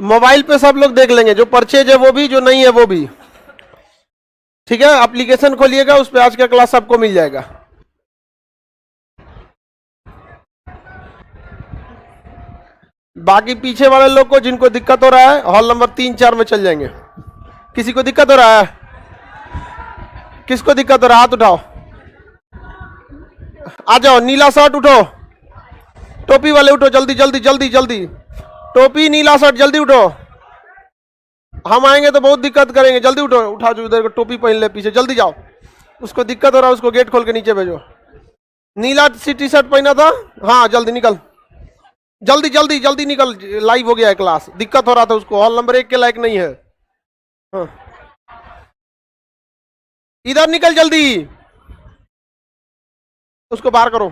Mobile पे सब लोग देख लेंगे, जो परचेज है वो भी, जो नहीं है वो भी। ठीक है, एप्लीकेशन खोलिएगा, उस पर आज का क्लास आपको मिल जाएगा। बाकी पीछे वाले लोग को जिनको दिक्कत हो रहा है, हॉल नंबर 3-4 में चल जाएंगे। किसी को दिक्कत हो रहा है? किसको दिक्कत हो रहा है? हाथ उठाओ, आ जाओ। नीला शर्ट उठो, टोपी वाले उठो, जल्दी जल्दी जल्दी जल्दी। टोपी नीला शर्ट जल्दी उठो, हम आएंगे तो बहुत दिक्कत करेंगे। जल्दी उठो, उठा जो इधर टोपी पहन ले, पीछे जल्दी जाओ। उसको दिक्कत हो रहा है, उसको गेट खोल के नीचे भेजो। नीला सी टी शर्ट पहना था, हाँ जल्दी निकल, जल्दी जल्दी जल्दी निकल। लाइव हो गया है क्लास, दिक्कत हो रहा था उसको, हॉल नंबर 1 के लायक नहीं है। हाँ। इधर निकल जल्दी, उसको बाहर करो।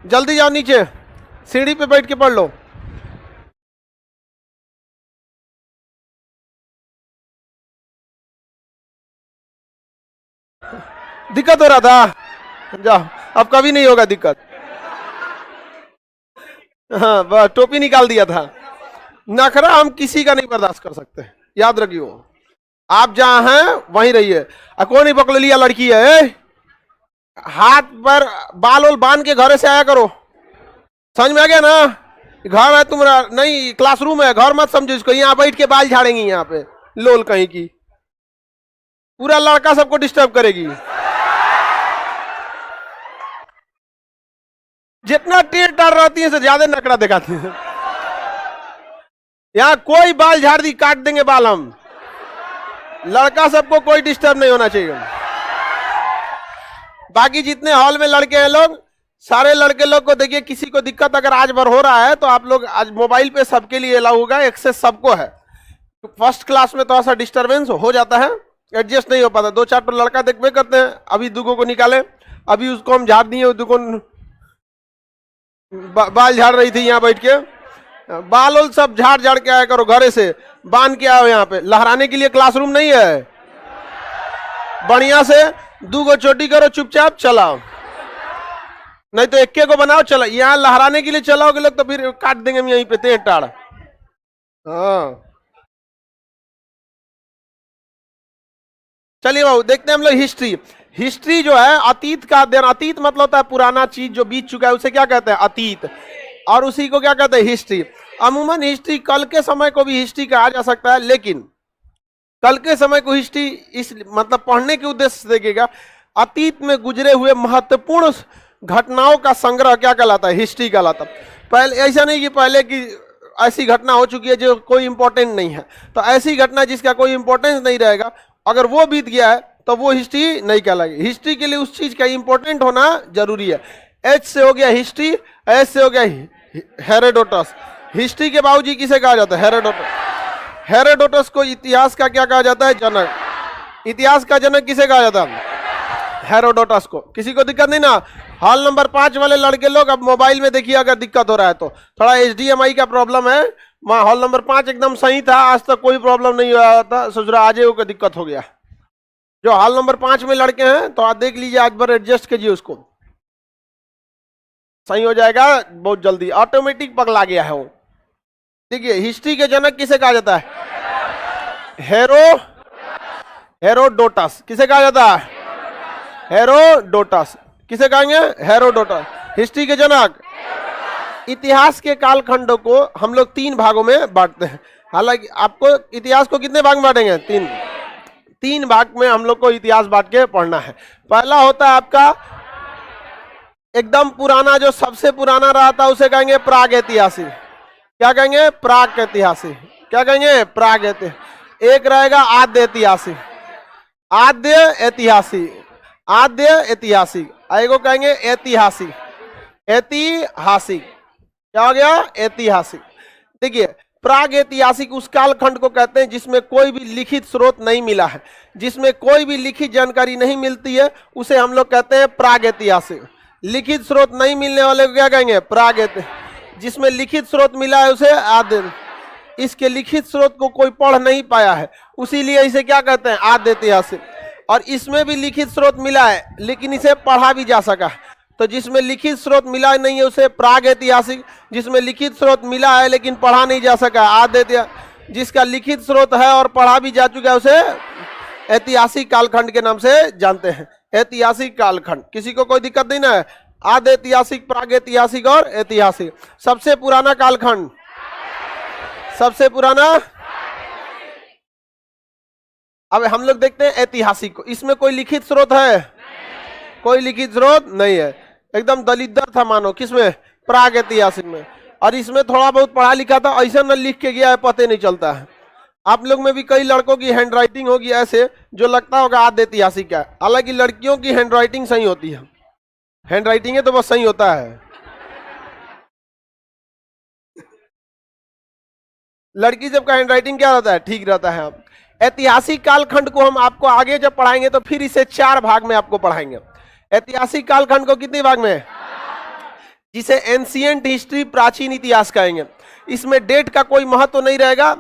जल्दी जाओ नीचे, सीढ़ी पे बैठ के पढ़ लो। दिक्कत हो रहा था, जाओ, अब कभी नहीं होगा दिक्कत। हाँ बस टोपी निकाल दिया था। नखरा हम किसी का नहीं बर्दाश्त कर सकते, याद रखियो। आप जहां हैं वहीं रहिए। कौन ही पकड़ लिया लड़की है, हाथ पर बाल वोल बांध के घरे से आया करो, समझ में आ गया ना? घर है तुम्हारा नहीं, क्लासरूम है, घर मत समझो इसको। यहाँ बैठ के बाल झाड़ेंगी, यहाँ पे लोल कहीं की, पूरा लड़का सबको डिस्टर्ब करेगी। जितना टेढ़ टाढ़ रहती है, ज्यादा नखरा दिखाती है। यहाँ कोई बाल झाड़ दी, काट देंगे बाल हम। लड़का सबको कोई डिस्टर्ब नहीं होना चाहिए। बाकी जितने हॉल में लड़के हैं लोग, सारे लड़के लोग को देखिए, किसी को दिक्कत अगर आज भर हो रहा है तो आप लोग आज मोबाइल पे सबके लिए अलाउ होगा, एक्सेस सबको है। फर्स्ट क्लास में थोड़ा सा डिस्टर्बेंस हो जाता है, एडजस्ट नहीं हो पाता। 2-4 तो लड़का देखते करते हैं, अभी दुगो को निकाले, अभी उसको हम झाड़ दिए, दुगो बाल झाड़ रही थी यहाँ बैठ के। बाल उल सब झाड़ झाड़ के आया करो, घरे से बांध के आओ। यहाँ पे लहराने के लिए क्लासरूम नहीं है, बढ़िया से 2 गो चोटी करो, चुपचाप चलाओ, नहीं तो 1 को बनाओ। चला यहाँ लहराने के लिए चलाओगे लोग तो फिर काट देंगे हम यहीं पे टेढ़ टाढ़। हाँ चलिए बाबू, देखते हैं हम लोग हिस्ट्री। हिस्ट्री जो है अतीत का अध्ययन। अतीत मतलब होता है पुराना चीज जो बीत चुका है, उसे क्या कहते हैं? अतीत। और उसी को क्या कहते हैं? हिस्ट्री। अमूमन हिस्ट्री कल के समय को भी हिस्ट्री कहा जा सकता है, लेकिन कल के समय को हिस्ट्री इस मतलब पढ़ने के उद्देश्य से देखिएगा, अतीत में गुजरे हुए महत्वपूर्ण घटनाओं का संग्रह क्या कहलाता है? हिस्ट्री कहलाता है। पहले ऐसा नहीं कि पहले की ऐसी घटना हो चुकी है जो कोई इंपॉर्टेंट नहीं है, तो ऐसी घटना जिसका कोई इंपॉर्टेंस नहीं रहेगा, अगर वो बीत गया है तो वो हिस्ट्री नहीं कहलाएगी। हिस्ट्री के लिए उस चीज का इंपॉर्टेंट होना जरूरी है। एच से हो गया हिस्ट्री, एस से हो गया हेरोडोटस। हिस्ट्री के बाबूजी किसे कहा जाता है? हेरोडोटस। हेरोडोटस को इतिहास का क्या कहा जाता है? जनक। इतिहास का जनक किसे कहा जाता है? हेरोडोटस को। किसी को दिक्कत नहीं ना? हॉल नंबर 5 वाले लड़के लोग अब मोबाइल में देखिए, अगर दिक्कत हो रहा है तो थोड़ा HDMI का प्रॉब्लम है। हॉल नंबर 5 एकदम सही था, आज तक कोई प्रॉब्लम नहीं हुआ था, सोच रहा आज को दिक्कत हो गया। जो हॉल नंबर 5 में लड़के हैं तो आप देख लीजिए, आज बार एडजस्ट कीजिए, उसको सही हो जाएगा बहुत जल्दी। ऑटोमेटिक पगला गया है वो। देखिए हिस्ट्री के जनक किसे कहा जाता है? हेरोडोटस। किसे कहा जाता है? हेरोडोटस। किसे कहेंगे? हेरोडोटस। हिस्ट्री के जनक। इतिहास के कालखंडों को हम लोग 3 भागों में बांटते हैं। हालांकि आपको इतिहास को कितने भाग में बांटेंगे? 3 भाग में हम लोग को इतिहास बांट के पढ़ना है। पहला होता है आपका एकदम पुराना, जो सबसे पुराना रहा था उसे कहेंगे प्राग ऐतिहासिक। क्या कहेंगे? प्राग ऐतिहासिक। क्या कहेंगे? प्राग ऐतिहासिक। एक रहेगा आद्य ऐतिहासिक। आद्य ऐतिहासिक। आद्य ऐतिहासिक। एगो कहेंगे ऐतिहासिक। ऐतिहासिक क्या हो गया? ऐतिहासिक। देखिए प्राग ऐतिहासिक उस कालखंड को कहते हैं जिसमें कोई भी लिखित स्रोत नहीं मिला है, जिसमें कोई भी लिखित जानकारी नहीं मिलती है, उसे हम लोग कहते हैं प्राग ऐतिहासिक। लिखित स्रोत नहीं मिलने वाले को क्या कहेंगे? प्राग ऐतिहासिक। जिसमें लिखित स्रोत मिला है उसे आद्य, इसके लिखित स्रोत को कोई पढ़ नहीं पाया है, उसीलिए इसे क्या कहते हैं, आद्य ऐतिहासिक। और इसमें भी लिखित स्रोत मिला है लेकिन इसे पढ़ा भी जा सका है, तो जिसमें लिखित स्रोत मिला नहीं है उसे प्राग ऐतिहासिक, जिसमें लिखित स्रोत मिला है लेकिन पढ़ा नहीं जा सका आद्य ऐतिहासिक, जिसका लिखित स्रोत है और पढ़ा भी जा चुका है उसे ऐतिहासिक कालखंड के नाम से जानते हैं। ऐतिहासिक कालखंड, किसी को कोई दिक्कत नहीं ना है? आद्य ऐतिहासिक, प्राग ऐतिहासिक और ऐतिहासिक। सबसे पुराना कालखंड, सबसे पुराना। अब हम लोग देखते हैं ऐतिहासिक को, इसमें कोई लिखित स्रोत है? कोई लिखित स्रोत नहीं है, एकदम दलिद्र था मानो, किसमें, प्राग ऐतिहासिक में। और इसमें थोड़ा बहुत पढ़ा लिखा था, ऐसा न लिख के गया है पता नहीं चलता है। आप लोग में भी कई लड़कों की हैंड राइटिंग होगी ऐसे जो लगता होगा आद्य ऐतिहासिक है, हालांकि लड़कियों की हैंड राइटिंग सही होती है, हैंड राइटिंग है तो बस सही होता है। लड़की जब का हैंड राइटिंग क्या रहता है, ठीक रहता है। ऐतिहासिक कालखंड को हम आपको आगे जब पढ़ाएंगे तो फिर इसे 4 भाग में आपको पढ़ाएंगे। ऐतिहासिक कालखंड को कितने भाग में, जिसे एंशिएंट हिस्ट्री, प्राचीन इतिहास कहेंगे। इसमें डेट का कोई महत्व नहीं रहेगा,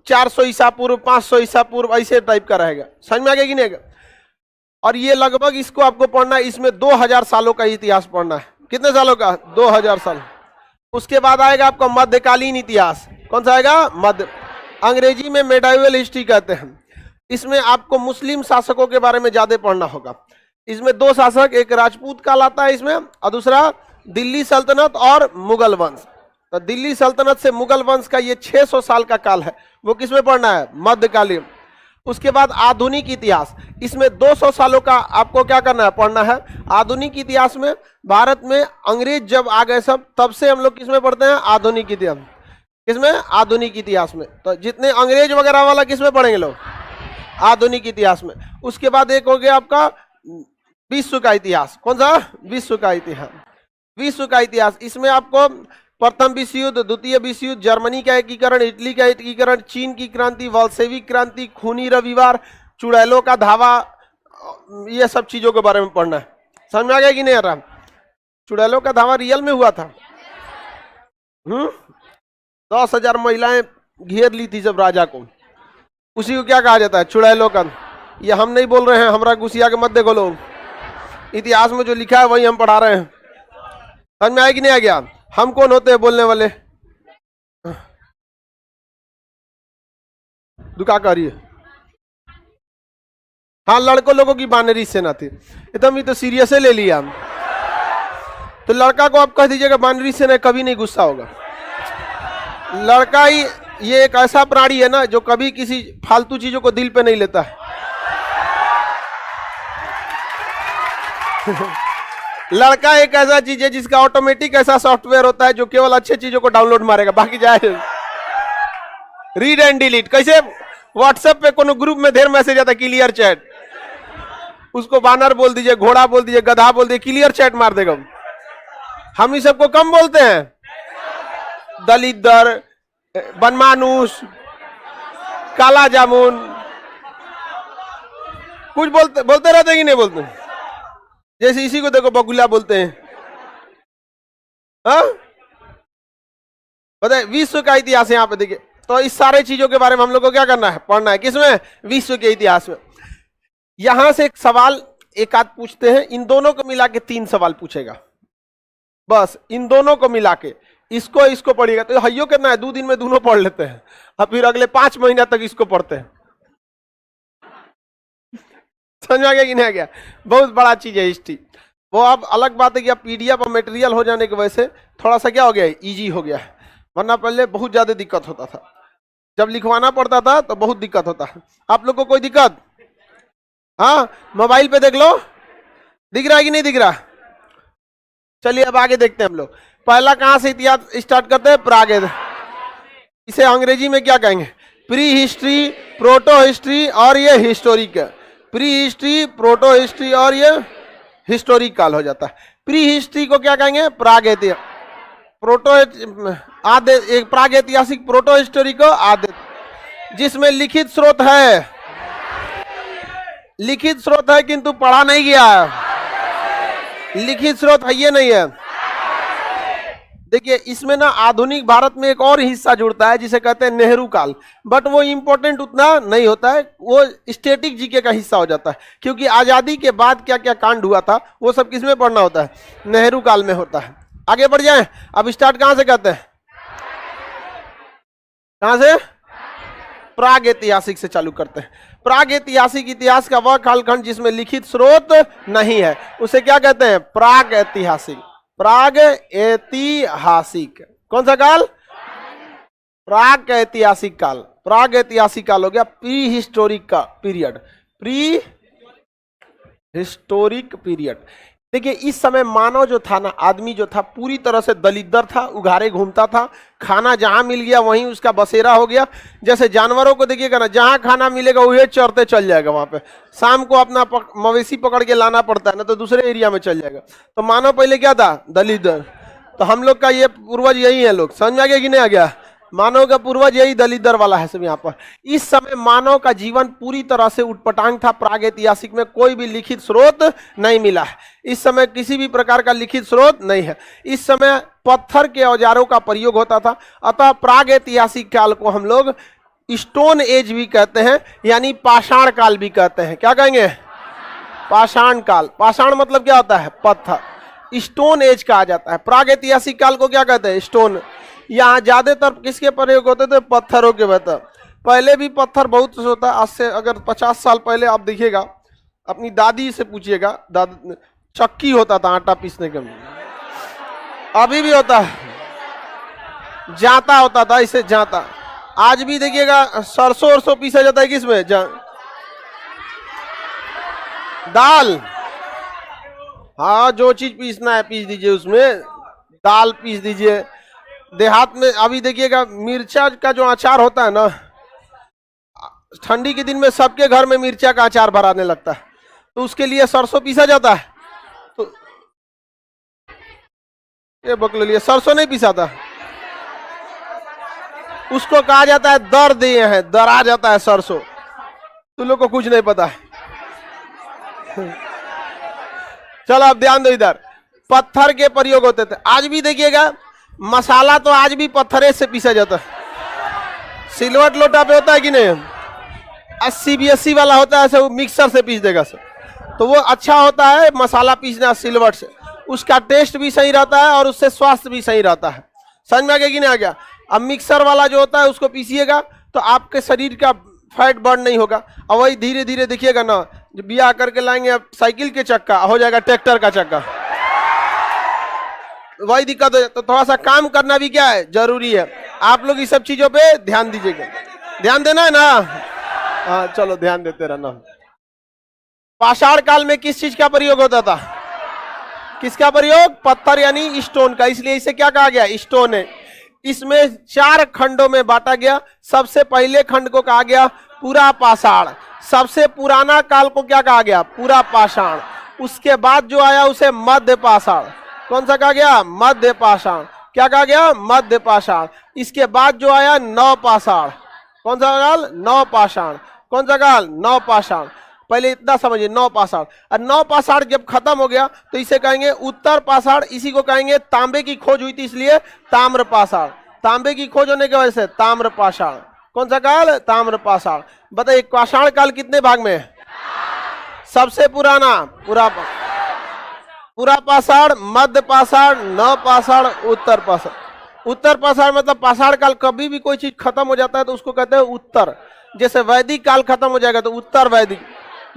400 ईसा पूर्व, 500 ईसा पूर्व, ऐसे टाइप का रहेगा। समझ में आ गया कि नहीं? और ये लगभग इसको आपको पढ़ना है, इसमें 2000 सालों का इतिहास पढ़ना है। कितने सालों का? 2000 साल। उसके बाद आएगा आपका मध्यकालीन इतिहास। कौन सा आएगा? मध्य, अंग्रेजी में मेडाइवल हिस्ट्री कहते हैं। इसमें आपको मुस्लिम शासकों के बारे में ज्यादा पढ़ना होगा। इसमें 2 शासक, एक राजपूत काल आता है इसमें और दूसरा दिल्ली सल्तनत और मुगल वंश। तो दिल्ली सल्तनत से मुगल वंश का ये 600 साल का काल है, वो किसमें पढ़ना है? मध्यकालीन। उसके बाद आधुनिक इतिहास, इसमें 200 सालों का आपको क्या करना है? पढ़ना है। आधुनिक इतिहास में भारत में अंग्रेज जब आ गए सब, तब से हम लोग किसमें पढ़ते हैं? आधुनिक इतिहास। किसमें? आधुनिक इतिहास में। तो जितने अंग्रेज वगैरह वाला किसमें पढ़ेंगे लोग? आधुनिक इतिहास में। उसके बाद एक हो गया आपका विश्व का इतिहास। कौन सा? विश्व का इतिहास। विश्व का इतिहास, इसमें आपको प्रथम विश्व युद्ध, द्वितीय विश्व युद्ध, जर्मनी का एकीकरण, इटली का एकीकरण, चीन की क्रांति, वॉल्शेविक क्रांति, खूनी रविवार, चुड़ैलों का धावा, ये सब चीजों के बारे में पढ़ना है। समझ में आ गया कि नहीं आ रहा? चुड़ैलों का धावा रियल में हुआ था। 10,000 महिलाएं घेर ली थी जब राजा को, उसी को क्या कहा जाता है? चुड़ैलों का। ये हम नहीं बोल रहे हैं, हमारा गुस्सिया के मत देखो लोग, इतिहास में जो लिखा है वही हम पढ़ा रहे हैं। समझ में आया कि नहीं आ गया? हम कौन होते हैं बोलने वाले? दुका करिए। हाँ, लड़कों लोगों की बानरी सेना थी, एकदम ही तो सीरियस ले लिया हम। तो लड़का को आप कह दीजिएगा बानरी सेना, कभी नहीं गुस्सा होगा। लड़का ही ये एक ऐसा प्राणी है ना जो कभी किसी फालतू चीजों को दिल पे नहीं लेता है। लड़का एक ऐसा चीज है जिसका ऑटोमेटिक ऐसा सॉफ्टवेयर होता है जो केवल अच्छे चीजों को डाउनलोड मारेगा, बाकी जाए रीड एंड डिलीट। कैसे? व्हाट्सएप पे कोनो ग्रुप में ढेर मैसेज आता है, क्लियर चैट, उसको बानर बोल दीजिए, घोड़ा बोल दीजिए, गधा बोल दीजिए, क्लियर चैट मार देगा। हम ही सबको कम बोलते हैं, दलिद्र, बनमानुष, काला जामुन, कुछ बोलते रहते कि नहीं बोलते? जैसे इसी को देखो बगुला बोलते हैं। बताए विश्व का इतिहास यहाँ पे देखिए। तो इस सारे चीजों के बारे में हम लोग को क्या करना है? पढ़ना है। किसमें? विश्व के इतिहास में। यहां से एक सवाल एक आध पूछते हैं, इन दोनों को मिला के 3 सवाल पूछेगा, बस इन दोनों को मिला के। इसको पढ़िएगा तो हइयो कितना है, 2 दिन में दोनों पढ़ लेते हैं, और फिर अगले 5 महीना तक इसको पढ़ते हैं। समझ आ गया कि नहीं आ गया? बहुत बड़ा चीज है हिस्ट्री। वो अब अलग बात है कि अब पीडीएफ और मटेरियल हो जाने की वजह से थोड़ा सा क्या हो गया है, इजी हो गया है, वरना पहले बहुत ज्यादा दिक्कत होता था। जब लिखवाना पड़ता था तो बहुत दिक्कत होता है। आप लोग को कोई दिक्कत? हाँ, मोबाइल पे देख लो, दिख रहा है कि नहीं दिख रहा? चलिए अब आगे देखते हैं हम लोग। पहला कहां से इतिहास स्टार्ट करते हैं? प्राग। इसे अंग्रेजी में क्या कहेंगे? प्री हिस्ट्री, प्रोटो हिस्ट्री और ये historic. Pre history, proto history और ये हिस्टोरिक काल हो जाता है। प्री हिस्ट्री को क्या कहेंगे? प्राग ऐतिहासिक। प्रोटो आद्य, प्राग ऐतिहासिक, प्रोटो हिस्टोरिक को आद्य, जिसमें लिखित स्रोत है, लिखित स्रोत है किंतु पढ़ा नहीं गया है। लिखित स्रोत है ये नहीं है, देखिए इसमें ना आधुनिक भारत में एक और हिस्सा जुड़ता है जिसे कहते हैं नेहरू काल, बट वो इंपॉर्टेंट उतना नहीं होता है, वो स्टैटिक जीके का हिस्सा हो जाता है, क्योंकि आजादी के बाद क्या क्या कांड हुआ था वो सब किसमें पढ़ना होता है, नेहरू काल में होता है। आगे बढ़ जाए, अब स्टार्ट कहां से करते हैं, कहां से, प्राग ऐतिहासिक से चालू करते हैं। प्राग ऐतिहासिक इतिहास का वह कालखंड जिसमें लिखित स्रोत नहीं है उसे क्या कहते हैं, प्राग ऐतिहासिक। प्राग ऐतिहासिक कौन सा काल, प्राग ऐतिहासिक काल। प्राग ऐतिहासिक काल हो गया प्री हिस्टोरिक का पीरियड, प्री हिस्टोरिक पीरियड। देखिए इस समय मानव जो था ना, आदमी जो था पूरी तरह से दलिद्दर था, उघारे घूमता था, खाना जहां मिल गया वहीं उसका बसेरा हो गया। जैसे जानवरों को देखिएगा ना, जहां खाना मिलेगा वही चरते चल जाएगा, वहां पे शाम को अपना मवेशी पकड़ के लाना पड़ता है ना, तो दूसरे एरिया में चल जाएगा। तो मानव पहले क्या था, दलिद्दर। तो हम लोग का ये पूर्वज यही है, लोग समझ में आ गया कि नहीं आ गया, मानव का पूर्वज यही दलिद्दर वाला है सब यहाँ पर। इस समय मानव का जीवन पूरी तरह से उटपटांग था, प्राग ऐतिहासिक में कोई भी लिखित स्रोत नहीं मिला है। इस समय किसी भी प्रकार का लिखित स्रोत नहीं है। इस समय पत्थर के औजारों का प्रयोग होता था, अतः प्राग ऐतिहासिक काल को हम लोग स्टोन एज भी कहते हैं, यानी पाषाण काल भी कहते हैं। क्या कहेंगे, पाषाण काल। पाषाण मतलब क्या होता है, पत्थर। स्टोन एज कहा जाता है। प्राग ऐतिहासिक काल को क्या कहते हैं, स्टोन। यहाँ ज्यादातर किसके प्रयोग होते थे, पत्थरों के। बेहतर पहले भी पत्थर बहुत होता है, आज से अगर 50 साल पहले आप देखिएगा, अपनी दादी से पूछिएगा, चक्की होता था आटा पीसने के, अभी भी होता है, जाता होता था, इसे जाता। आज भी देखिएगा सरसों और पीसा जाता है किसमें, दाल। हाँ जो चीज पीसना है पीस दीजिए, उसमें दाल पीस दीजिए। देहात में अभी देखिएगा मिर्चा का जो अचार होता है ना, ठंडी के दिन में सबके घर में मिर्चा का अचार भराने लगता है, तो उसके लिए सरसों पीसा जाता है। तो ये बकले लिए सरसों नहीं पीसा था, उसको कहा जाता है दर दिए हैं, दरा जाता है सरसों। तुम लोग को कुछ नहीं पता है। चलो अब ध्यान दो, इधर पत्थर के प्रयोग होते थे। आज भी देखिएगा मसाला तो आज भी पत्थरे से पीसा जाता है। सिलवट लोटा पे होता है कि नहीं, 80-80 वाला होता है, ऐसे वो मिक्सर से पीस देगा सर, तो वो अच्छा होता है मसाला पीसना सिलवट से। उसका टेस्ट भी सही रहता है और उससे स्वास्थ्य भी सही रहता है। समझ में आ गया कि नहीं आ गया। अब मिक्सर वाला जो होता है उसको पीसिएगा तो आपके शरीर का फैट बर्न नहीं होगा। और वही धीरे धीरे देखिएगा ना, जब बिया करके लाएंगे आप साइकिल के चक्का हो जाएगा ट्रैक्टर का चक्का, वही दिक्कत हो। तो थोड़ा सा काम करना भी क्या है, जरूरी है। आप लोग इस सब चीजों पे ध्यान दीजिएगा, ध्यान देना है ना। हाँ चलो ध्यान देते रहना। पाषाण काल में किस चीज का प्रयोग होता था, किसका प्रयोग, पत्थर यानी स्टोन का, इसलिए इसे क्या कहा गया, स्टोन है। इसमें 4 खंडों में बांटा गया। सबसे पहले खंड को कहा गया पूरा पाषाण। सबसे पुराना काल को क्या कहा गया, पूरा पाषाण। उसके बाद जो आया उसे मध्य पाषाण। कौन सा कहा गया, मध्य पाषाण। क्या कहा गया, मध्य पाषाण। इसके बाद जो आया नव पाषाण। कौन सा काल, नव पाषाण। कौन सा काल, नव पाषाण। पहले इतना समझिए, नव पाषाण। और नव पाषाण जब खत्म हो गया तो इसे कहेंगे उत्तर पाषाण। इसी को कहेंगे, तांबे की खोज हुई थी इसलिए ताम्र पाषाण। तांबे की खोज होने की वजह से ताम्र पाषाण। कौन सा काल, ताम्र पाषाण। बताइए पाषाण काल कितने भाग में है, सबसे पुराना पूरा पाषाण, मध्य पाषाण, नव पाषाण, उत्तर पाषाण। उत्तर पाषाण मतलब पाषाण काल कभी भी कोई चीज खत्म हो जाता है तो उसको कहते हैं उत्तर। जैसे वैदिक काल खत्म हो जाएगा तो उत्तर वैदिक,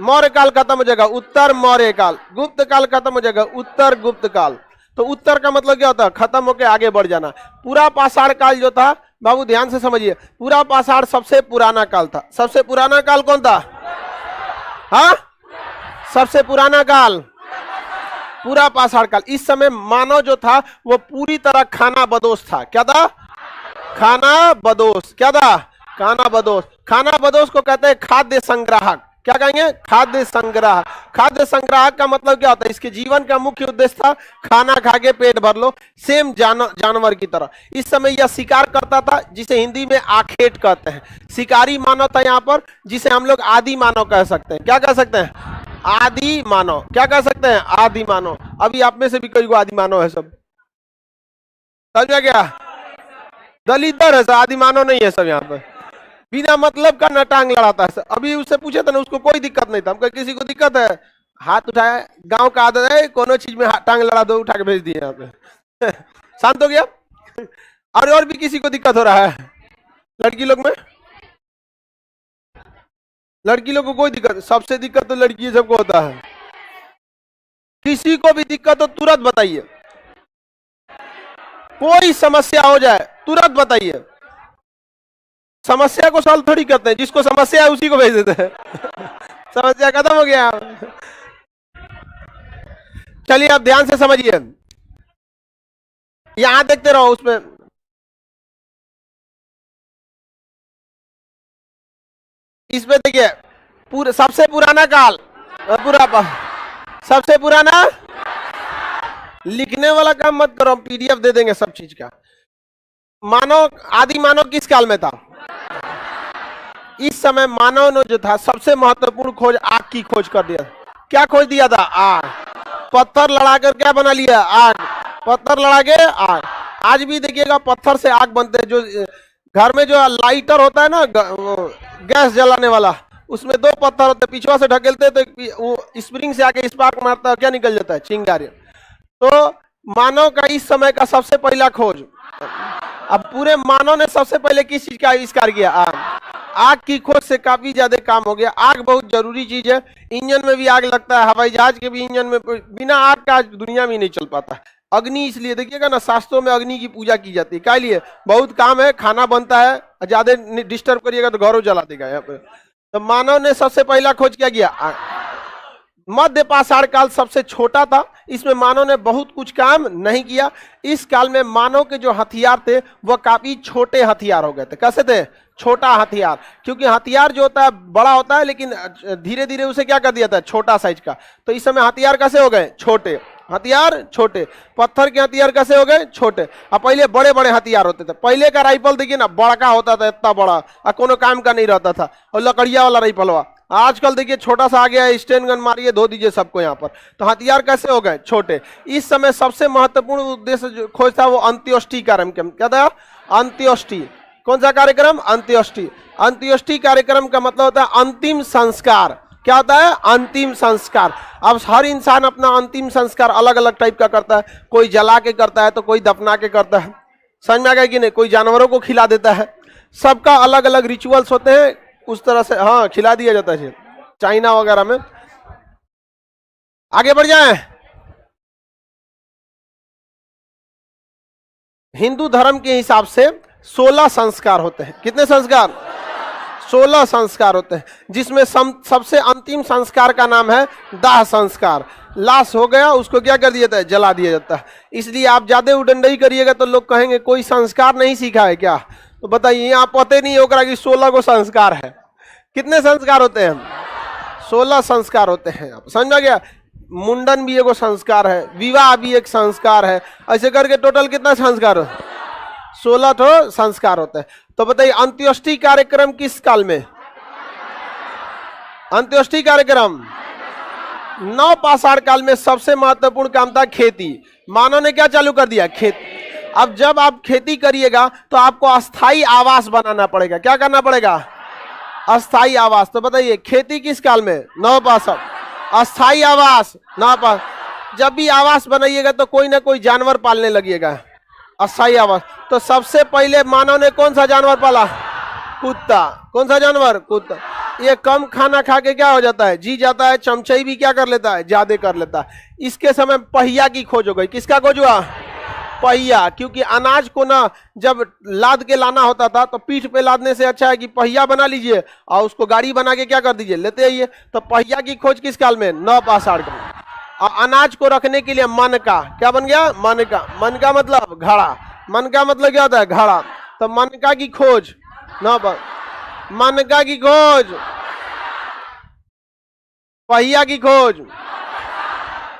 मौर्य काल खत्म हो जाएगा उत्तर मौर्य काल, गुप्त काल खत्म हो जाएगा उत्तर गुप्त काल। तो उत्तर का मतलब क्या होता है, खत्म होकर आगे बढ़ जाना। पूरा पाषाण काल जो था, बाबू ध्यान से समझिए, पूरा पाषाण सबसे पुराना काल था। सबसे पुराना काल कौन था, हाँ सबसे पुराना काल पूरा पाषाण काल। इस समय मानव जो था वो पूरी तरह खाना बदोश था। क्या था, खाना बदोश। क्या था, खाना बदोश। खाना बदोश को कहते हैं खाद्य संग्राहक। क्या कहेंगे, खाद्य संग्राहक। खाद्य संग्राहक का मतलब क्या होता है, इसके जीवन का मुख्य उद्देश्य था खाना खा के पेट भर लो, सेम जानवर की तरह। इस समय यह शिकार करता था, जिसे हिंदी में आखेट कहते हैं। शिकारी मानव था यहाँ पर, जिसे हम लोग आदि मानव कह सकते हैं। क्या कह सकते हैं, आदि मानव। क्या कह सकते हैं, आदि मानव। अभी आप में से भी कोई को आदि मानव है सब, समझ गया? दलितर है, आदि मानव नहीं है सब यहाँ पर, बिना मतलब का न टांग लड़ाता है। अभी उससे पूछे था ना, उसको कोई दिक्कत नहीं था। हम किसी को दिक्कत है, हाथ उठाया, गांव का आदत है, कोनो चीज में टांग लड़ा दो, उठा के भेज दिए यहाँ पे शांत हो गया। और भी किसी को दिक्कत हो रहा है लड़की लोग में? लड़की लोग को कोई दिक्कत? सबसे दिक्कत तो लड़की सबको होता है। किसी को भी दिक्कत हो तुरंत बताइए, कोई समस्या हो जाए तुरंत बताइए। समस्या को सॉल्व थोड़ी करते हैं, जिसको समस्या है उसी को भेज देते हैं समस्या खत्म हो गया। चलिए आप ध्यान से समझिए, यहां देखते रहो, उसमें इसमें देखिए, सबसे पुराना काल, सबसे पुराना, लिखने वाला काम मत करो, हम पीडीएफ दे देंगे सब चीज का। मानव, आदि मानव किस काल में था? इस समय मानव ने जो था सबसे महत्वपूर्ण खोज आग की खोज कर दिया। क्या खोज दिया था? आग। पत्थर लड़ाकर क्या बना लिया? आग। पत्थर लड़ा के आग। आज भी देखिएगा पत्थर से आग बनते हैं। जो घर में जो लाइटर होता है ना, गैस जलाने वाला, उसमें दो पत्थर होते हैं, पीछे से ढकेलते तो वो स्प्रिंग से आके स्पार्क मारता है, क्या निकल जाता है? चिंगारी। तो मानव का इस समय का सबसे पहला खोज। अब पूरे मानव ने सबसे पहले किस चीज का आविष्कार किया? आग। आग की खोज से काफी ज्यादा काम हो गया। आग बहुत जरूरी चीज है। इंजन में भी आग लगता है, हवाई जहाज के भी इंजन में, बिना आग का आज दुनिया में नहीं चल पाता। अग्नि इसलिए देखिएगा ना, शास्त्रों में अग्नि की पूजा की जाती है। क्या लिए? बहुत काम है, खाना बनता है, ज्यादा डिस्टर्ब करिएगा तो घरों जला देगा यहाँ पे। तो मानव ने सबसे पहला खोज क्या किया? आग। मध्य पाषाण काल सबसे छोटा था, इसमें मानव ने बहुत कुछ काम नहीं किया। इस काल में मानव के जो हथियार थे वह काफी छोटे हथियार हो गए थे। कैसे थे? छोटा हथियार। क्योंकि हथियार जो होता है बड़ा होता है, लेकिन धीरे धीरे उसे क्या कर दिया था? छोटा साइज का। तो इस समय हथियार कैसे हो गए? छोटे हथियार, छोटे। पत्थर के हथियार कैसे हो गए? छोटे। अब पहले बड़े बड़े हथियार होते थे। पहले का राइफल देखिए ना, बड़का होता था, इतना बड़ा, और कोनो काम का नहीं रहता था, और लकड़िया वाला राइफल हुआ। आजकल देखिए छोटा सा आ गया है, स्टेन गन मारिए, धो दीजिए सबको यहाँ पर। तो हथियार कैसे हो गए? छोटे। इस समय सबसे महत्वपूर्ण उद्देश्य जो खोज था वो अंत्योष्टि कार्यक्रम। क्या था? अंत्योष्टि। कौन सा कार्यक्रम? अंत्योष्टि। अंत्योष्टि कार्यक्रम का मतलब होता है अंतिम संस्कार। क्या होता है? अंतिम संस्कार। अब हर इंसान अपना अंतिम संस्कार अलग अलग टाइप का करता है। कोई जला के करता है, तो कोई दफना के करता है। समझ में आ गया कि नहीं? कोई जानवरों को खिला देता है। सबका अलग अलग रिचुअल्स होते हैं, उस तरह से हाँ खिला दिया जाता है चाइना वगैरह में। आगे बढ़ जाएं। हिंदू धर्म के हिसाब से 16 संस्कार होते हैं। कितने संस्कार? 16 संस्कार होते हैं, जिसमें सबसे अंतिम संस्कार का नाम है दाह संस्कार। लाश हो गया, उसको क्या कर दिया जाता है? जला दिया जाता है। इसलिए आप ज्यादा उडंडई करिएगा तो लोग कहेंगे कोई संस्कार नहीं सीखा है क्या। तो बताइए, यहाँ पता नहीं होगा कि 16 को संस्कार है। कितने संस्कार होते हैं? 16 संस्कार होते हैं। आप समझ में आ गया? मुंडन भी एगो संस्कार है, विवाह भी एक संस्कार है, ऐसे करके टोटल कितना संस्कार हो? 16 तो संस्कार होते हैं। तो बताइए अंत्योष्टि कार्यक्रम किस काल में? अंत्योष्टि कार्यक्रम नव पाषाण काल में सबसे महत्वपूर्ण काम था खेती। मानव ने क्या चालू कर दिया? खेती। अब जब आप खेती करिएगा तो आपको अस्थाई आवास बनाना पड़ेगा। क्या करना पड़ेगा? अस्थाई आवास। तो बताइए खेती किस काल में? नव पाषाण। अस्थाई आवास नव पाषाण। जब भी आवास बनाइएगा तो कोई ना कोई जानवर पालने लगिएगा। अस्थाई आवास। तो सबसे पहले मानव ने कौन सा जानवर पाला? कुत्ता। कौन सा जानवर? कुत्ता। ये कम खाना खा के क्या हो जाता है? जी जाता है। चमचई भी क्या कर लेता है? ज्यादा कर लेता है। इसके समय पहिया की खोज हो गई। किसका खोज हुआ? पहिया। क्योंकि अनाज को ना जब लाद के लाना होता था तो पीठ पे लादने से अच्छा है कि पहिया बना लीजिए और उसको गाड़ी बना के क्या कर दीजिए? लेते आइए। तो पहिया की खोज किस काल में? नव पाषाण काल में। और अनाज को रखने के लिए मन का क्या बन गया? मन का। मन का मतलब घड़ा। मन का मतलब क्या होता है? घड़ा। तो मनका की खोज नव, मनका की खोज, पहिया की खोज,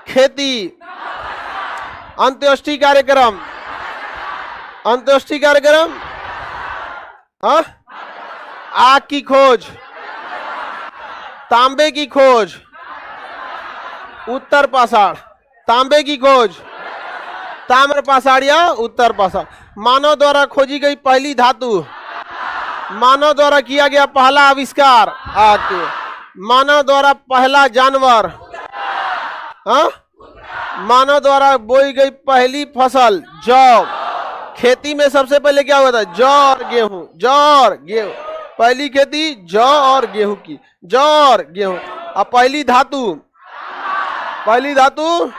खेती, अंत्योष्टि कार्यक्रम, अंत्योष्टि कार्यक्रम, आग की खोज, तांबे की खोज, उत्तर पाषाण, तांबे की खोज, ताम्र पाषाण या उत्तर पाषाण। मानव द्वारा खोजी गई पहली धातु, मानव द्वारा किया गया पहला आविष्कार आके, मानव द्वारा पहला जानवर, हाँ, मानव द्वारा बोई गई पहली फसल जौ। खेती में सबसे पहले क्या हुआ था? जौ और गेहूं, जौ और गेहूं, पहली खेती जौ और गेहूं की, जौ और गेहूं। अब पहली धातु, पहली धातु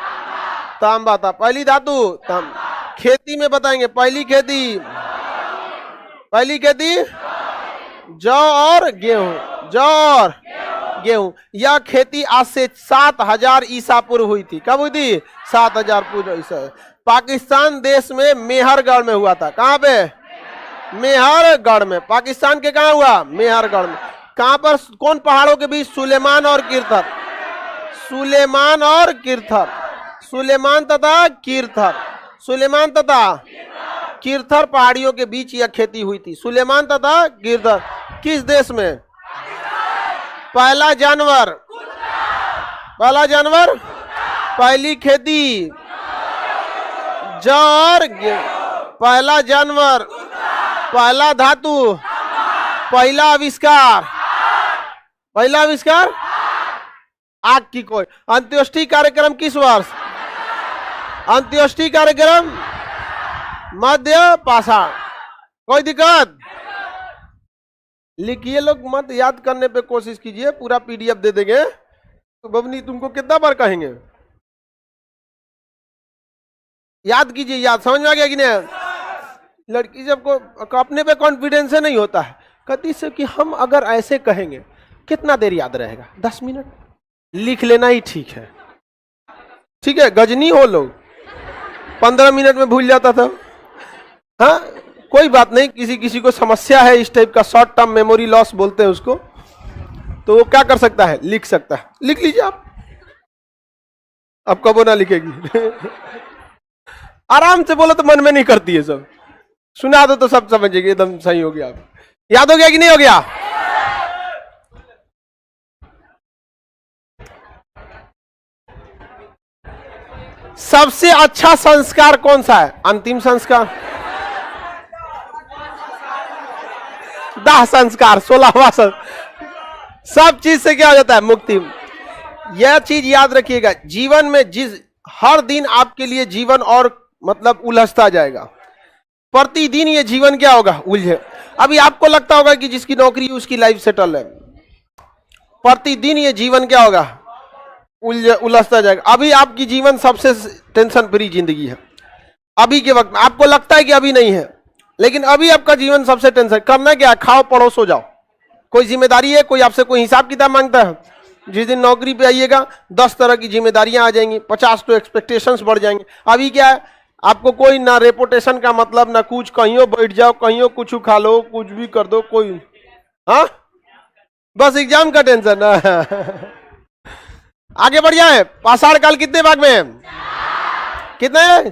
तांबा था, पहली धातु तांबा। खेती में बताएंगे पहली खेती, पहली खेती जौ और गेहूं, जौ और गेहूं। यह खेती आज से 7000 ईसा पूर्व हुई थी। कब हुई थी? 7000 पूर्व ईसा। पाकिस्तान देश में मेहरगढ़ में हुआ था। कहां पे? मेहरगढ़ में। पाकिस्तान के कहां हुआ? मेहरगढ़ में। कहां पर? कौन पहाड़ों के बीच? सुलेमान और किरथर, सुलेमान और किरथर, सुलेमान तथा किरथर, सुलेमान तथा किरथर पहाड़ियों के बीच यह खेती हुई थी। सुलेमान तथा किरथर। किस देश में? पहला जानवर, पहला जानवर, पहली खेती जौ और गेहूं, पहला जानवर, पहला धातु, पहला आविष्कार, पहला आविष्कार आग की खोज। अंत्येष्टि कार्यक्रम किस वर्ष? अंत्येष्टि कार्यक्रम मध्य पाषाण। कोई दिक्कत? लिखिए लोग, मत याद करने पे कोशिश कीजिए, पूरा पीडीएफ दे देंगे तो बबनी तुमको कितना बार कहेंगे? याद कीजिए, याद। समझ में आ गया कि नहीं? लड़की सबको अपने पे कॉन्फिडेंस नहीं होता है, कहती से कि हम अगर ऐसे कहेंगे कितना देर याद रहेगा? 10 मिनट। लिख लेना ही ठीक है, ठीक है। गजनी हो लोग, 15 मिनट में भूल जाता था। हाँ, कोई बात नहीं, किसी किसी को समस्या है इस टाइप का, शॉर्ट टर्म मेमोरी लॉस बोलते हैं उसको, तो वो क्या कर सकता है? लिख सकता है। लिख लीजिए आप, अब कब ना लिखेगी। आराम से बोलो तो मन में नहीं करती है, सब सुना दो तो सब समझेगी, एकदम सही हो गया। आप याद हो गया कि नहीं हो गया? सबसे अच्छा संस्कार कौन सा है? अंतिम संस्कार, दाह संस्कार, 16वां संस्कार। सब चीज से क्या हो जाता है? मुक्ति। यह चीज याद रखिएगा, जीवन में जिस हर दिन आपके लिए जीवन और मतलब उलझता जाएगा। प्रतिदिन ये जीवन क्या होगा? उलझे। अभी आपको लगता होगा कि जिसकी नौकरी है उसकी लाइफ सेटल है, प्रतिदिन ये जीवन क्या होगा? उलझता जाएगा। अभी आपकी जीवन सबसे टेंशन फ्री जिंदगी है अभी के वक्त में। आपको लगता है कि अभी नहीं है, लेकिन अभी आपका जीवन सबसे टेंशन। करना क्या? खाओ पढ़ो सो जाओ। कोई जिम्मेदारी है? कोई आपसे कोई हिसाब किताब मांगता है? जिस दिन नौकरी पे आइएगा 10 तरह की जिम्मेदारियां आ जाएंगी, 50 तो एक्सपेक्टेशंस बढ़ जाएंगे। अभी क्या है? आपको कोई ना रेपुटेशन का मतलब, ना कुछ, कहीं बैठ जाओ, कहीं कुछ खा लो, कुछ भी कर दो, कोई, हाँ, बस एग्जाम का टेंशन। आगे बढ़ जाए। पाषाण काल कितने भाग में है? कितने?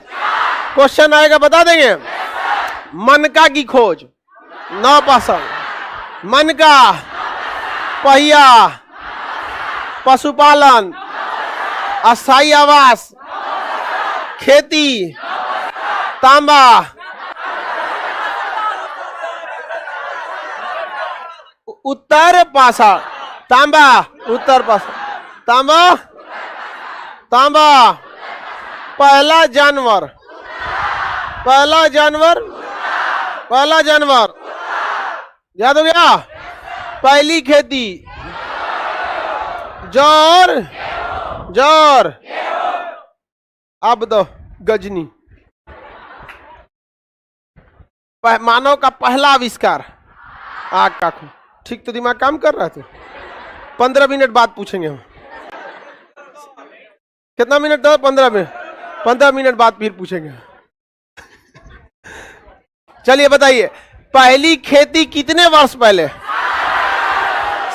क्वेश्चन आएगा बता देंगे। मनका की खोज 9 पाषाण, मनका, पहिया, पशुपालन, अस्थायी आवास, खेती, तांबा, उत्तर पाषाण, तांबा, उत्तर पाषाण, तांबा, तांबा, पहला जानवर, पहला जानवर, पहला जानवर याद हो गया? पहली खेती जौर, जौर। अब दो गजनी, मानव का पहला आविष्कार आग का खून। ठीक तो दिमाग काम कर रहा था। 15 मिनट बाद पूछेंगे हम। कितना मिनट दो? 15 मिनट। 15 मिनट बाद फिर पूछेंगे। चलिए बताइए, पहली खेती कितने वर्ष पहले?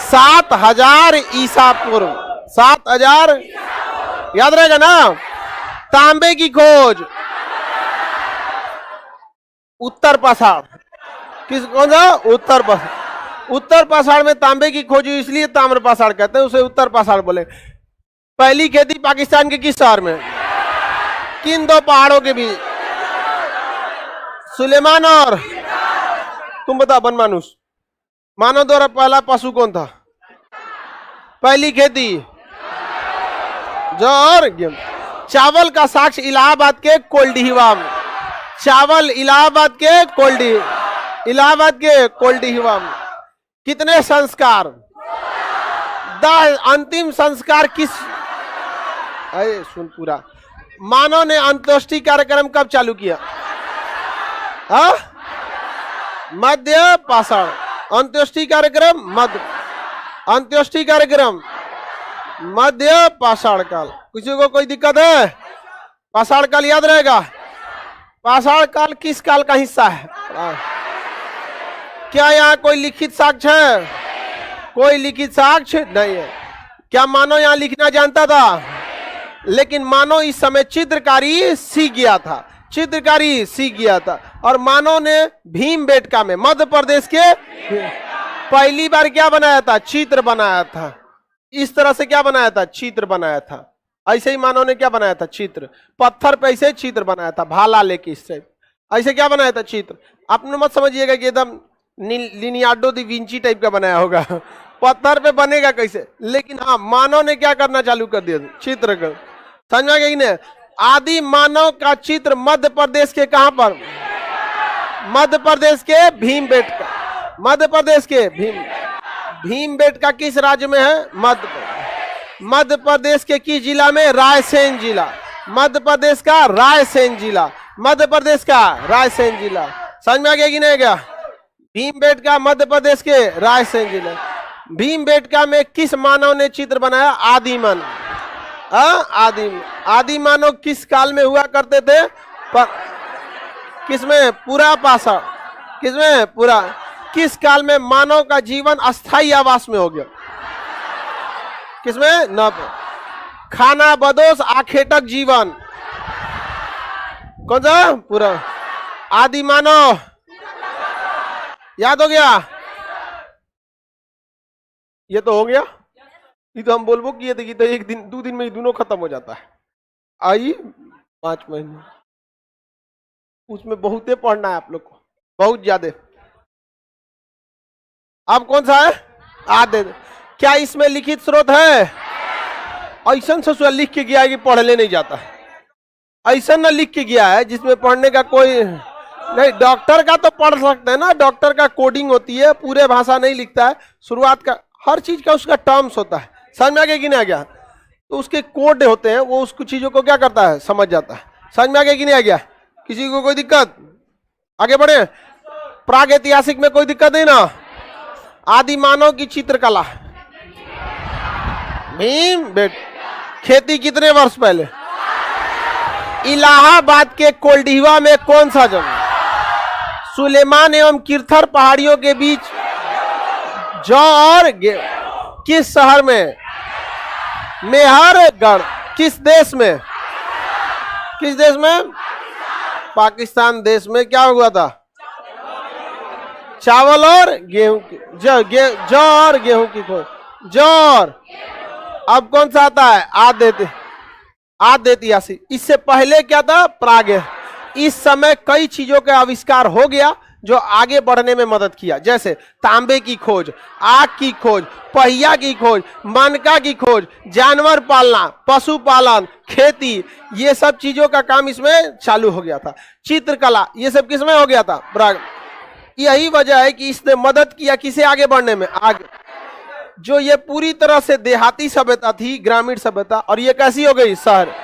7000 ईसा पूर्व। 7000 याद रहेगा ना? तांबे की खोज उत्तर पाषाण। किस कौन सा? उत्तर पाषाण। उत्तर पाषाण में तांबे की खोज हुई, इसलिए ताम्र पाषाण कहते हैं, उसे उत्तर पाषाण बोले। पहली खेती पाकिस्तान के किस शहर में? किन 2 पहाड़ों के बीच? सुलेमान और तुम बताओ बनमानुष, मानव द्वारा पहला पशु कौन था? पहली खेती जो और चावल का साक्ष्य इलाहाबाद के कोल्डिहिवा में, चावल इलाहाबाद के कोल्डिहिवा में कितने संस्कार? 10 अंतिम संस्कार किस? अरे सुन पूरा, मानव ने अंत्येष्टि कार्यक्रम कब चालू किया? मध्य पाषाण। अंत्येष्टि कार्यक्रम मध्य पाषाण काल। किसी को कोई दिक्कत है? पाषाण काल याद रहेगा? पाषाण काल किस काल का हिस्सा है? क्या यहाँ कोई लिखित साक्ष्य है? कोई लिखित साक्ष्य नहीं है। क्या मानव यहाँ लिखना जानता था? लेकिन मानव इस समय चित्रकारी सीख गया था और मानव ने भीमबेटका में मध्य प्रदेश के पहली बार क्या बनाया था? चित्र बनाया था। इस तरह से क्या बनाया था? चित्र बनाया था। ऐसे ही मानव ने क्या बनाया था? चित्र। पत्थर पे ऐसे चित्र बनाया था, भाला लेके इससे ऐसे क्या बनाया था? चित्र। आपने मत समझिएगा कि एकदम लिनियार्डो दी विंची टाइप का बनाया होगा, पत्थर पे बनेगा कैसे? लेकिन हाँ, मानव ने क्या करना चालू कर दिया? चित्र कर। समझ में गई ना? आदि मानव का चित्र मध्य प्रदेश के कहां पर? मध्य प्रदेश के भीमबेटका। मध्य प्रदेश के भीमबेटका किस राज्य में है? मध्य प्रदेश के किस जिला में? रायसेन जिला। मध्य प्रदेश का रायसेन जिला। मध्य प्रदेश का रायसेन जिला। समझ में आ गया कि नहीं गया? भीमबेटका मध्य प्रदेश के रायसेन जिला। भीमबेटका में किस मानव ने चित्र बनाया? आदि मानव। आदि मानव किस काल में हुआ करते थे? किसमें? पूरा पाषाण। किसमें? पूरा। किस काल में मानव का जीवन अस्थायी आवास में हो गया? किसमें? नव। खाना बदोश आखेटक जीवन कौन सा? पूरा। आदि मानव याद हो गया? ये तो हो गया। ये तो हम बोलबो किए थे कि तो 1 दिन 2 दिन में ही दोनों खत्म हो जाता है। आई 5 महीने, उसमें बहुते पढ़ना है आप लोग को, बहुत ज्यादा। अब कौन सा है? आदि। क्या इसमें लिखित स्रोत है? ऐसा ससुर लिख के गया है कि पढ़ने नहीं जाता है। ऐसा ना लिख के गया है जिसमें पढ़ने का कोई नहीं। डॉक्टर का तो पढ़ सकते हैं ना, डॉक्टर का कोडिंग होती है, पूरे भाषा नहीं लिखता है, शुरुआत का हर चीज का उसका टर्म्स होता है। समझ में आ गया कि नहीं आ गया? तो उसके कोड होते हैं, वो उसको चीजों को क्या करता है? समझ जाता है। समझ में आ गया कि नहीं आ गया? किसी को कोई दिक्कत? आगे बढ़े। प्राग ऐतिहासिक में कोई दिक्कत नहीं ना? आदि मानव की चित्रकला। खेती कितने वर्ष पहले? इलाहाबाद के कोल्डिहिवा में कौन सा जगह? सुलेमान एवं किरथर पहाड़ियों के बीच जौ और किस शहर में? मेहरगढ़। किस देश में? किस देश में? पाकिस्तान देश में। क्या हुआ था? चावल और गेहूं की जौ और गेहूं की खोज। जौ और अब कौन सा आता है? आदिवासी। इससे पहले क्या था? प्राग। इस समय कई चीजों का आविष्कार हो गया जो आगे बढ़ने में मदद किया, जैसे तांबे की खोज, आग की खोज, पहिया की खोज, मनका की खोज, जानवर पालना, पशुपालन, खेती, ये सब चीजों का काम इसमें चालू हो गया था। चित्रकला, ये सब किसमें हो गया था? प्राग। यही वजह है कि इसने मदद किया किसे आगे बढ़ने में? आगे। जो ये पूरी तरह से देहाती सभ्यता थी, ग्रामीण सभ्यता, और ये कैसी हो गई? शहर।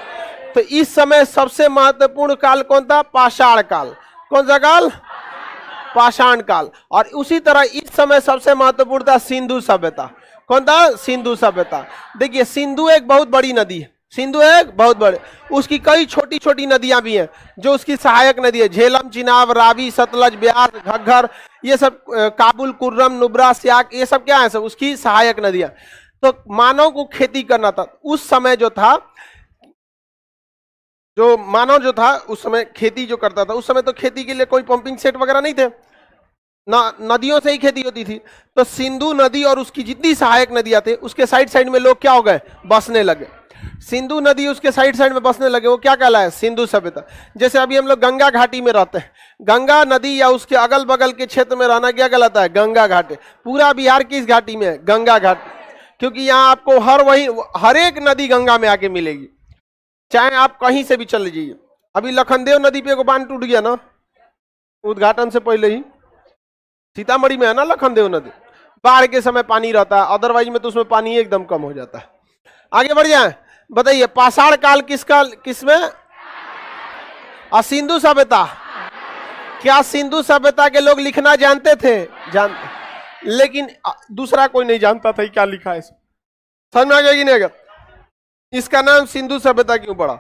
तो इस समय सबसे महत्वपूर्ण काल कौन था? पाषाण काल। कौन सा काल? पाषाण काल। और उसी तरह इस समय सबसे महत्वपूर्ण था सिंधु सभ्यता। कौन था? सिंधु सभ्यता। देखिए, सिंधु एक बहुत बड़ी नदी है। सिंधु एक बहुत बड़े, उसकी कई छोटी छोटी नदियां भी हैं जो उसकी सहायक नदी है। झेलम, चिनाब, रावी, सतलज, ब्यास, घग्गर, ये सब, काबुल, कुर्रम, नुब्रा, स्याक, ये सब क्या है? सब उसकी सहायक नदियां। तो मानव को खेती करना था उस समय जो मानव जो था उस समय खेती जो करता था, उस समय तो खेती के लिए कोई पंपिंग सेट वगैरह नहीं थे ना, नदियों से ही खेती होती थी। तो सिंधु नदी और उसकी जितनी सहायक नदियां थे उसके साइड साइड में लोग क्या हो गए? बसने लगे। सिंधु नदी उसके साइड साइड में बसने लगे, वो क्या कहलाए? सिंधु सभ्यता। जैसे अभी हम लोग गंगा घाटी में रहते हैं, गंगा नदी या उसके अगल बगल के क्षेत्र में रहना क्या कहलाता है? गंगा घाटी। पूरा बिहार किस घाटी में है? गंगा घाटी, क्योंकि यहाँ आपको हर एक नदी गंगा में आके मिलेगी, चाहे आप कहीं से भी चले जाइए। अभी लखनदेव नदी पे एगो बांध टूट गया ना, उद्घाटन से पहले ही, सीतामढ़ी में है ना लखनदेव नदी। बाढ़ के समय पानी रहता है, अदरवाइज में तो उसमें पानी एकदम कम हो जाता है। आगे बढ़ जाए, बताइए पाषाण काल किसमें? सिंधु सभ्यता। क्या सिंधु सभ्यता के लोग लिखना जानते थे? जानते, लेकिन दूसरा कोई नहीं जानता था क्या लिखा है। समझ में आ गया कि नहीं? इसका नाम सिंधु सभ्यता क्यों पड़ा?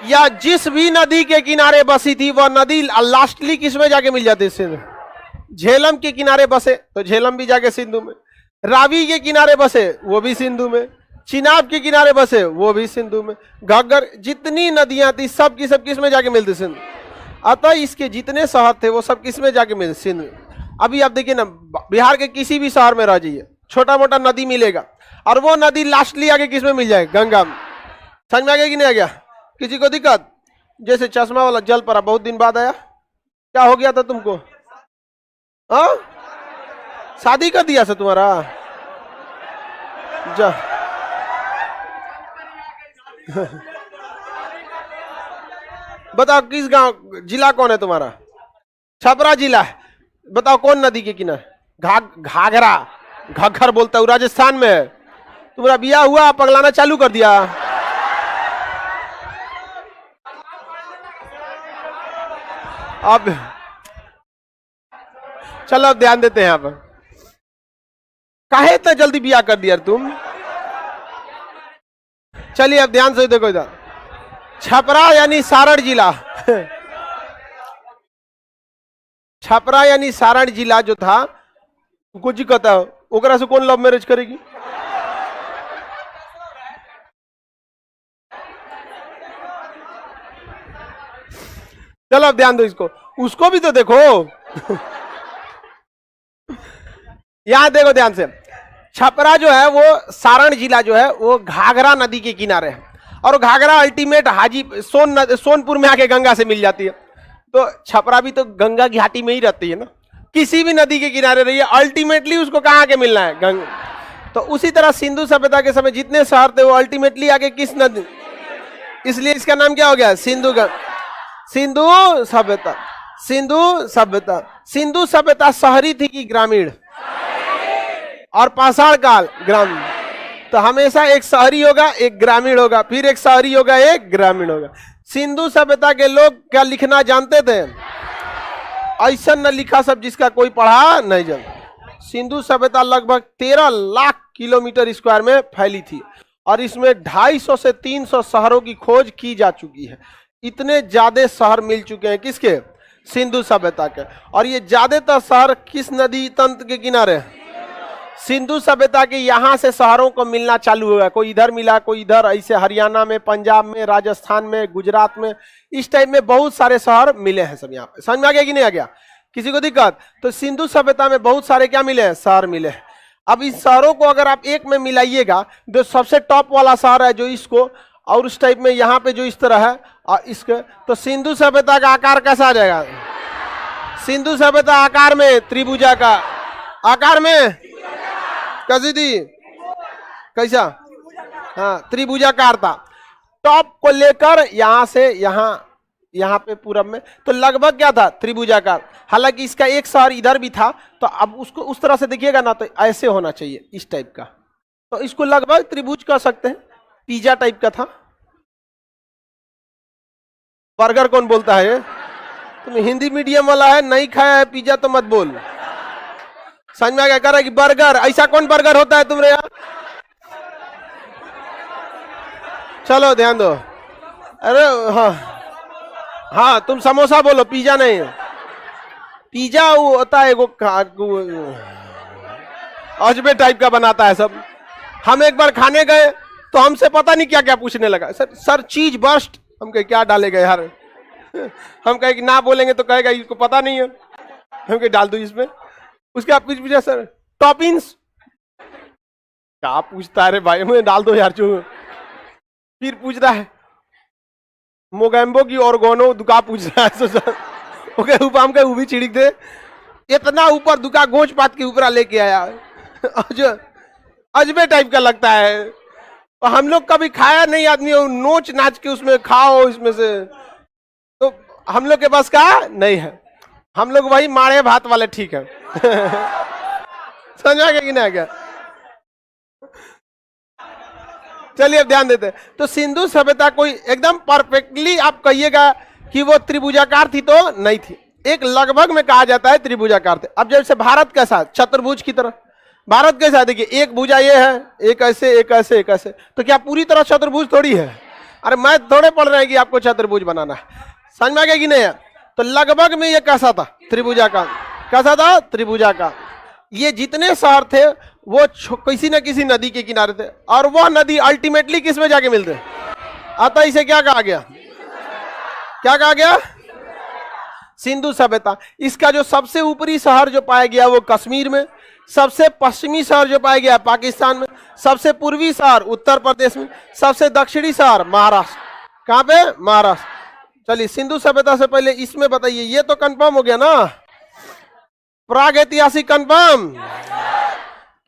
या जिस भी नदी के किनारे बसी थी वह नदी लास्टली किसमें जाके मिल जाती? सिंधु। झेलम के किनारे बसे तो झेलम भी जाके सिंधु में, रावी के किनारे बसे वो भी सिंधु में, चिनाब के किनारे बसे वो भी सिंधु में, घग्गर, जितनी नदियां थी सब की सब किस में जाके मिलती? सिंधु। अतः इसके जितने शहर थे वो सब किस में जाके मिलते? सिंधु। अभी आप देखिए ना, बिहार के किसी भी शहर में रह जाइए, छोटा मोटा नदी मिलेगा और वो नदी लास्टली आगे किस में मिल जाए? गंगा में। समझ में आ गया कि नहीं आ गया? किसी को दिक्कत? जैसे चश्मा वाला जल पड़ा, बहुत दिन बाद आया, क्या हो गया था तुमको? हाँ, शादी कर दिया से तुम्हारा? जा बताओ किस गांव, जिला कौन है तुम्हारा? छपरा जिला है। बताओ कौन नदी के किनारे? घाघरा, घग्गर बोलता हूँ, राजस्थान में है। तुम्हारा बिया हुआ, पगलाना चालू कर दिया। अब चलो अब ध्यान देते हैं। अब काहे इतना जल्दी बिया कर दिया तुम? चलिए अब ध्यान से देखो इधर, छपरा यानी सारण जिला छपरा यानी सारण जिला जो था, कुछ दिक्कत है ओकरा से कौन लव मैरिज करेगी? चलो अब ध्यान दो इसको, उसको भी तो देखो यहां देखो ध्यान से, छपरा जो है वो सारण जिला जो है वो घाघरा नदी के किनारे है, और घाघरा अल्टीमेट सोनपुर में आके गंगा से मिल जाती है। तो छपरा भी तो गंगा घाटी में ही रहती है ना, किसी भी नदी के किनारे रही है, अल्टीमेटली उसको कहाँ आके मिलना है? गंगा। तो उसी तरह सिंधु सभ्यता के समय जितने शहर थे वो अल्टीमेटली आके किस नदी? इसलिए इसका नाम क्या हो गया? सिंधु सभ्यता। सिंधु सभ्यता। सिंधु सभ्यता शहरी थी कि ग्रामीण? और पाषाण काल ग्रामीण। तो हमेशा एक शहरी होगा, एक ग्रामीण होगा, फिर एक शहरी होगा, एक ग्रामीण होगा। सिंधु सभ्यता के लोग क्या लिखना जानते थे? ऐसा न लिखा सब जिसका कोई पढ़ा नहीं जानता। सिंधु सभ्यता लगभग 13 लाख किलोमीटर स्क्वायर में फैली थी और इसमें 250 से 300 शहरों की खोज की जा चुकी है। इतने ज्यादा शहर मिल चुके हैं किसके? सिंधु सभ्यता के। और ये ज्यादातर शहर किस नदी तंत्र के किनारे? सिंधु सभ्यता के यहाँ से शहरों को मिलना चालू हुआ, कोई इधर मिला, कोई इधर, ऐसे हरियाणा में, पंजाब में, राजस्थान में, गुजरात में, इस टाइप में बहुत सारे शहर मिले हैं सब यहाँ पे। समझ में आ गया कि नहीं आ गया? किसी को दिक्कत? तो सिंधु सभ्यता में बहुत सारे क्या मिले हैं? शहर मिले हैं। अब इस शहरों को अगर आप एक में मिलाइएगा, जो सबसे टॉप वाला शहर है जो इसको, और उस टाइप में यहाँ पे जो इस तरह है और इसके, तो सिंधु सभ्यता का आकार कैसा आ जाएगा? सिंधु सभ्यता आकार में त्रिभुजा का आकार में कैसी थी? कैसा? हाँ, त्रिभुजाकार था। टॉप को लेकर यहां से यहाँ पे पूरब में तो लगभग क्या था? त्रिभुजाकार। हालांकि इसका एक शहर इधर भी था, तो अब उसको उस तरह से देखिएगा ना, तो ऐसे होना चाहिए, इस टाइप का। तो इसको लगभग त्रिभुज कह सकते हैं, पिज्जा टाइप का था। बर्गर कौन बोलता है ये? तुम हिंदी मीडियम वाला है, नहीं खाया है पिज्जा तो मत बोल। समझ में आ गया? कर रहा है कि बर्गर, ऐसा कौन बर्गर होता है तुम्हारे यहाँ? चलो ध्यान दो। अरे हाँ तुम समोसा बोलो, पिज्जा नहीं। पिज्जा वो होता है वो अजबे टाइप का बनाता है सब। हम एक बार खाने गए तो हमसे पता नहीं क्या क्या पूछने लगा, सर चीज बर्स्ट। हम कहे क्या डालेगा यार? हम कहे कि ना बोलेंगे तो कहेगा इसको पता नहीं है। हम कहे डाल दो इसमें। उसके आप कुछ पूछा, सर टॉपिंग्स क्या पूछता है रे भाई, मुझे डाल दो यार चू। फिर पूछ रहा है मोगैम्बो की ऑर्गोनो दुका पूछ रहा है सोचा ओके उपाम के भी छिड़क दे, इतना ऊपर दुका गोच पात के ऊपर लेके आया अजबे टाइप का लगता है। और हम लोग कभी खाया नहीं आदमी, नोच नाच के उसमें खाओ इसमें से, तो हम लोग के पास का नहीं है। हम लोग वही मारे भात वाले ठीक है समझ आ गया कि नहीं आ गया? चलिए अब ध्यान देते हैं। तो सिंधु सभ्यता कोई एकदम परफेक्टली आप कहिएगा कि वो त्रिभुजाकार थी तो नहीं थी, एक लगभग में कहा जाता है त्रिभुजाकार थे। अब जैसे भारत कैसा चतुर्भुज की तरह, भारत कैसा देखिए एक भुजा ये है, एक ऐसे एक ऐसे एक ऐसे, तो क्या पूरी तरह चतुर्भुज थोड़ी है? अरे मैं थोड़े पढ़ रहे हैं कि आपको चतुर्भुज बनाना है, समझ में आ गया कि नहीं है? तो लगभग में ये कैसा था त्रिभुजाकार, कैसा था त्रिभुजाकार। ये जितने शहर थे वो किसी न किसी नदी के किनारे थे, और वह नदी अल्टीमेटली किस में जाके मिलते, अतः इसे क्या कहा गया, क्या कहा गया? सिंधु सभ्यता। इसका जो सबसे ऊपरी शहर जो पाया गया वो कश्मीर में, सबसे पश्चिमी शहर जो पाया गया पाकिस्तान में, सबसे पूर्वी शहर उत्तर प्रदेश में, सबसे दक्षिणी शहर महाराष्ट्र। कहां पे? महाराष्ट्र। चलिए सिंधु सभ्यता से पहले इसमें बताइए, ये तो कंफर्म हो गया ना, प्राग ऐतिहासिक कंफर्म,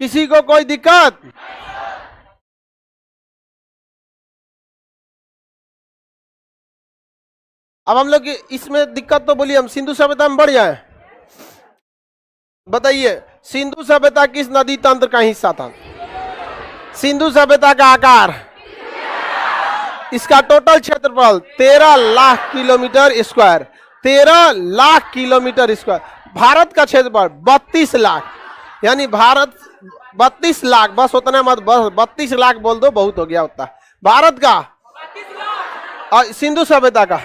किसी को कोई दिक्कत? अब हम लोग इसमें दिक्कत तो बोलिए, हम सिंधु सभ्यता में बढ़ जाए। बताइए सिंधु सभ्यता किस नदी तंत्र का हिस्सा था? सिंधु सभ्यता का आकार, इसका टोटल क्षेत्रफल 13 lakh kilometre square, 13 lakh kilometre square. Bharat का क्षेत्रफल 32 लाख, यानी भारत 32 लाख, बस उतना मत, बस 32 लाख बोल दो बहुत हो गया उतना। भारत का और सिंधु सभ्यता का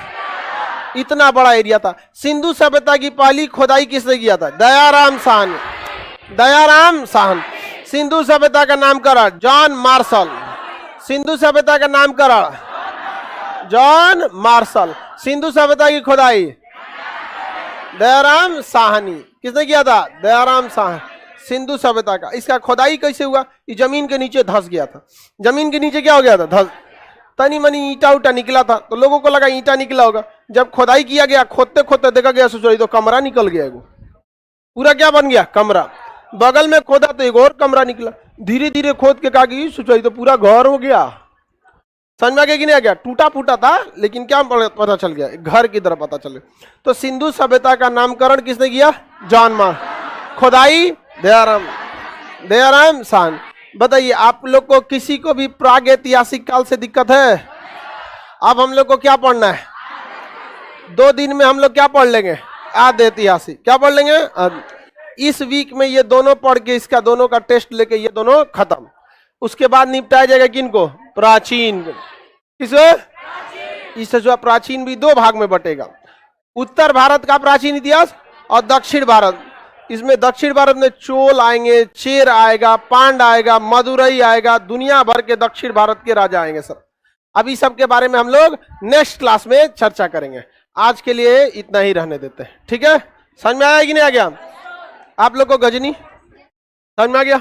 इतना बड़ा एरिया था। सिंधु सभ्यता की पहली खोदाई किसने किया था? दयाराम साहनी, दयाराम साहनी। सिंधु सभ्यता का नामकरण जॉन मार्शल, सिंधु सभ्यता का नामकरण जॉन मार्शल। सिंधु सभ्यता की खोदाई दयाराम साहनी, किसने किया था? दयाराम साहनी। सिंधु सभ्यता का इसका खोदाई कैसे हुआ? ये जमीन के नीचे धंस गया था, जमीन के नीचे क्या हो गया था? धंस, तनी मनी ईटा उटा निकला था, तो लोगों को लगा ईटा निकला होगा। जब खोदाई किया गया, खोदते खोदते देखा गया सोचो तो कमरा निकल गया, एगो पूरा क्या बन गया? कमरा। बगल में खोदा तो एक और कमरा निकला, धीरे धीरे खोद के कहा कि सोचो तो पूरा घर हो गया। समझ में आ गया कि नहीं आ गया? टूटा फूटा था लेकिन क्या पता चल गया? घर की तरह पता चल गया। तो सिंधु सभ्यता का नामकरण किसने किया? John Marshall. खोदाई दयाराम, दयाराम साहनी। बताइए आप लोग को किसी को भी प्राग ऐतिहासिक काल से दिक्कत है? अब हम लोग को क्या पढ़ना है? 2 दिन में हम लोग क्या पढ़ लेंगे? आदि ऐतिहासिक। क्या पढ़ लेंगे? इस वीक में ये दोनों पढ़ के इसका दोनों का टेस्ट लेके ये दोनों खत्म। उसके बाद निपटाया जाएगा किनको? प्राचीन। किसको? इस जो प्राचीन भी 2 भाग में बटेगा, उत्तर भारत का प्राचीन इतिहास और दक्षिण भारत। इसमें दक्षिण भारत में चोल आएंगे, चेर आएगा, पांड आएगा, मदुरई आएगा, दुनिया भर के दक्षिण भारत के राजा आएंगे सब। अभी सब के बारे में हम लोग नेक्स्ट क्लास में चर्चा करेंगे। आज के लिए इतना ही रहने देते हैं, ठीक है? समझ में आया कि नहीं आ गया? आप लोग को गजनी समझ में आ गया?